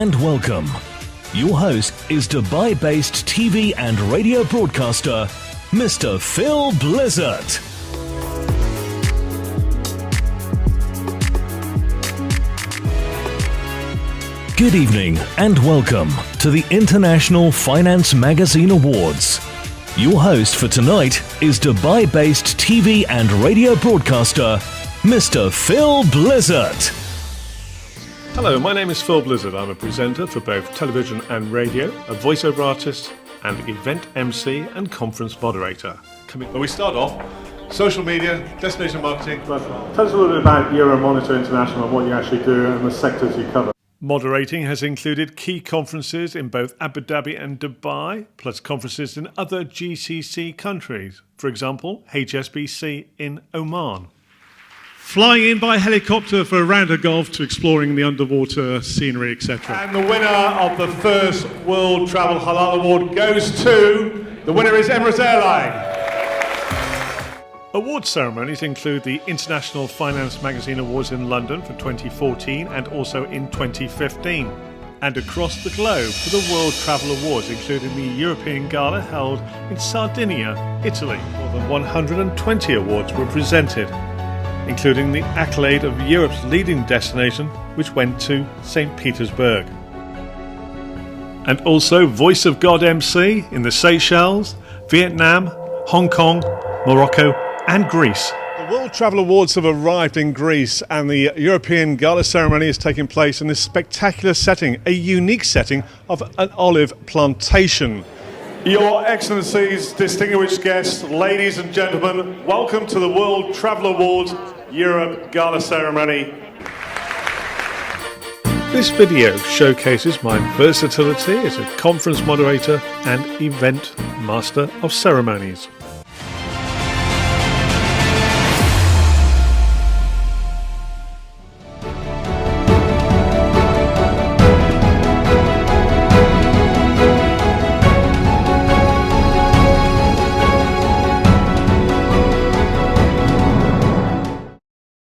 And welcome. Your host is Dubai-based TV and radio broadcaster, Mr. Phil Blizzard. Good evening and welcome to the International Finance Magazine Awards. Your host for tonight is Dubai-based TV and radio broadcaster, Mr. Phil Blizzard. Hello, my name is Phil Blizzard. I'm a presenter for both television and radio, a voiceover artist, and event MC and conference moderator. We start off, social media, destination marketing. Tell us a little bit about Euromonitor International and what you actually do and the sectors you cover. Moderating has included key conferences in both Abu Dhabi and Dubai, plus conferences in other GCC countries. For example, HSBC in Oman. Flying in by helicopter for a round of golf to exploring the underwater scenery, etc. And the winner of the first World Travel Halal Award goes to... The winner is Emirates Airline. Award ceremonies include the International Finance Magazine Awards in London for 2014 and also in 2015. And across the globe for the World Travel Awards, including the European Gala held in Sardinia, Italy. More than 120 awards were presented, including the accolade of Europe's leading destination, which went to St. Petersburg. And also Voice of God MC in the Seychelles, Vietnam, Hong Kong, Morocco and Greece. The World Travel Awards have arrived in Greece and the European Gala ceremony is taking place in this spectacular setting, a unique setting of an olive plantation. Your Excellencies, distinguished guests, ladies and gentlemen, welcome to the World Travel Awards Europe Gala ceremony. This video showcases my versatility as a conference moderator and event master of ceremonies.